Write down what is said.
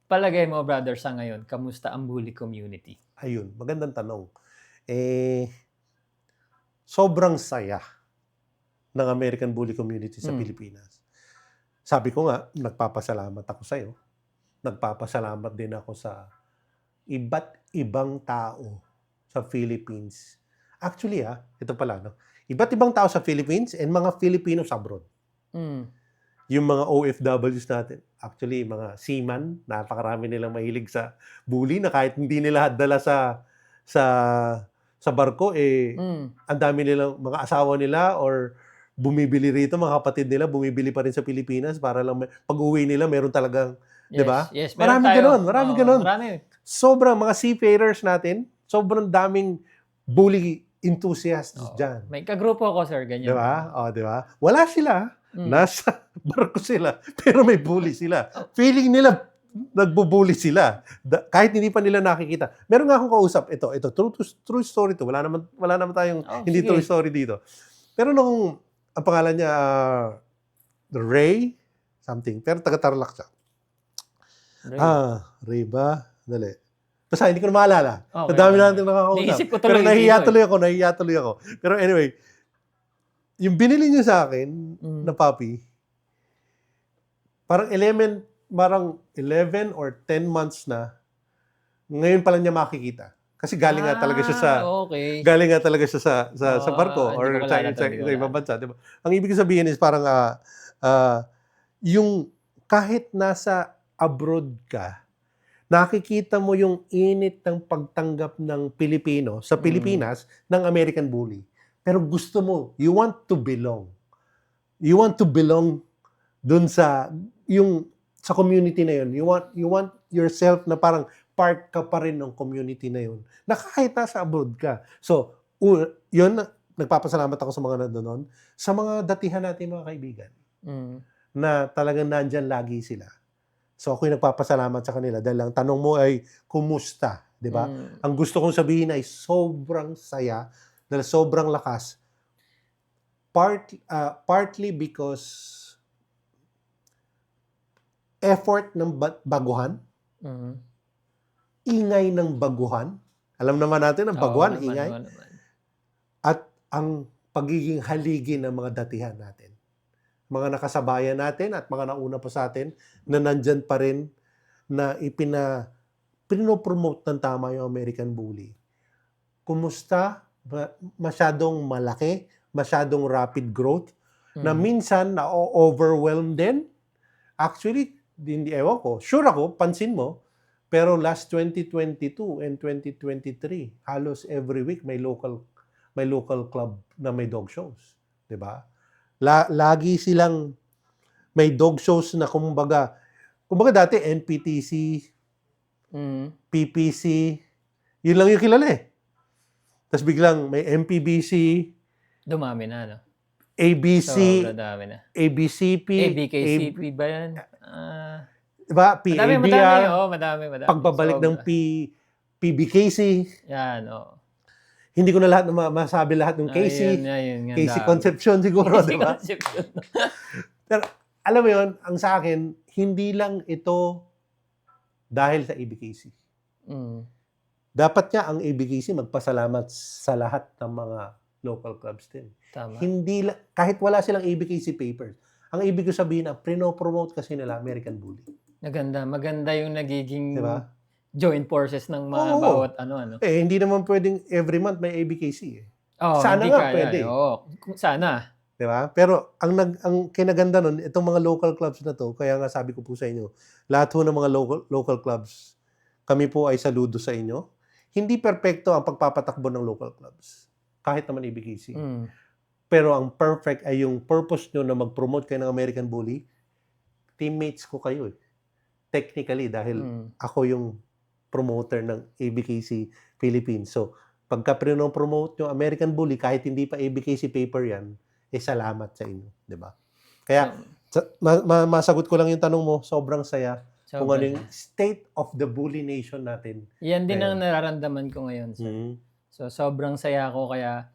palagay mo, brother, sa ngayon, kamusta ang bully community? Ayun, magandang tanong. Sobrang saya ng American bully community sa Pilipinas. Sabi ko nga, nagpapasalamat ako sa'yo. Nagpapasalamat din ako sa iba't ibang tao sa Philippines. Actually, ito pala, no? Iba't ibang tao sa Philippines and mga Filipinos abroad. Yung mga OFWs natin, actually, mga seaman, napakarami nilang mahilig sa bully na kahit hindi nila dala sa barko, ang dami nilang mga asawa nila or bumibili rito, mga kapatid nila, bumibili pa rin sa Pilipinas para lang pag-uwi nila, meron talagang, di ba? Yes, meron Maraming tayo. ganon, maraming ganon. Marami. Sobrang mga seafarers natin, sobrang daming bully enthusiasts dyan. May kagrupo ko, sir, ganyan. Di ba? Di ba? Wala sila. Nasa barko sila, pero may bully sila. Feeling nila, nagbubully sila. Kahit hindi pa nila nakikita. Meron nga akong kausap, ito, true story to. Wala naman tayong hindi sige. true story dito. Pero nung, ang pangalan niya, Ray, something. Pero taga-Tarlac siya. Ray ba? Dali. Basta hindi ko na maalala. Okay, Madami natin nakakausap. Naisip ko tuloy. Pero nahihiya tuloy ako. Pero anyway, yung binili niya sa akin na puppy, parang 11 or 10 months na, ngayon pa lang niya makikita. Kasi galing nga talaga siya sa galing nga talaga siya sa barko or sa ibang bansa, di ba? Ang ibig sabihin is parang yung kahit nasa abroad ka, nakikita mo yung init ng pagtanggap ng Pilipino sa Pilipinas ng American bully. Pero gusto mo, you want to belong. You want to belong dun sa community na yun. You want yourself na parang part ka pa rin ng community na yun. Na kahit nasa abroad ka. So, yun, nagpapasalamat ako sa mga nandoon, sa mga datihan natin mga kaibigan. Na talagang nandyan lagi sila. So, ako'y nagpapasalamat sa kanila dahil ang tanong mo ay, kumusta? Diba? Ang gusto kong sabihin ay sobrang saya dahil sobrang lakas. Partly because effort ng baguhan, ingay ng baguhan. Alam naman natin ang baguhan, ingay. At ang pagiging haligi ng mga datihan natin. Mga nakasabayan natin at mga nauna pa sa atin na nandyan pa rin na pinopromote ng tama yung American bully. Kumusta? Masyadong malaki, masyadong rapid growth, na minsan na-overwhelm din. Actually, ewan ko, sure ako, pansin mo, pero last 2022 and 2023, halos every week may local club na may dog shows. Diba? Lagi silang may dog shows na kumbaga dati NPTC, PPC, yun lang yung kilala eh. Tapos biglang may MPBC. Dumami na, no? ABC. Dami na. ABCP. ABKCP ba yan? Diba? PABR. Madami. Pagbabalik ng PBKC. Yan, Hindi ko na lahat masabi lahat ng Casey. Casey Concepcion siguro, diba? Pero alam mo yun, ang sa akin, hindi lang ito dahil sa ABKC. Dapat nga ang ABKC magpasalamat sa lahat ng mga local clubs din. Tama. Kahit wala silang ABKC papers, ang ibig ko sabihin na prino-promote kasi nila American bully. Maganda yung nagiging diba? Joint forces ng mga bawat ano. Hindi naman pwedeng every month may ABKC eh. Sana hindi nga kaya, pwede. Sana. Diba? Pero ang kinaganda nun, itong mga local clubs na to, kaya nga sabi ko po sa inyo, lahat ho ng mga local clubs, kami po ay saludo sa inyo. Hindi perpekto ang pagpapatakbo ng local clubs. Kahit naman ABKC. Pero ang perfect ay yung purpose nyo na mag-promote kayo ng American bully, teammates ko kayo eh. Technically, dahil ako yung promoter ng ABKC Philippines. So, pagka promote yung American bully, kahit hindi pa ABKC paper yan, salamat sa inyo. Diba? Kaya, masagot ko lang yung tanong mo, sobrang saya. Kung ano yung state of the bully nation natin. Yan din ang nararamdaman ko ngayon, sir. So, sobrang saya ko kaya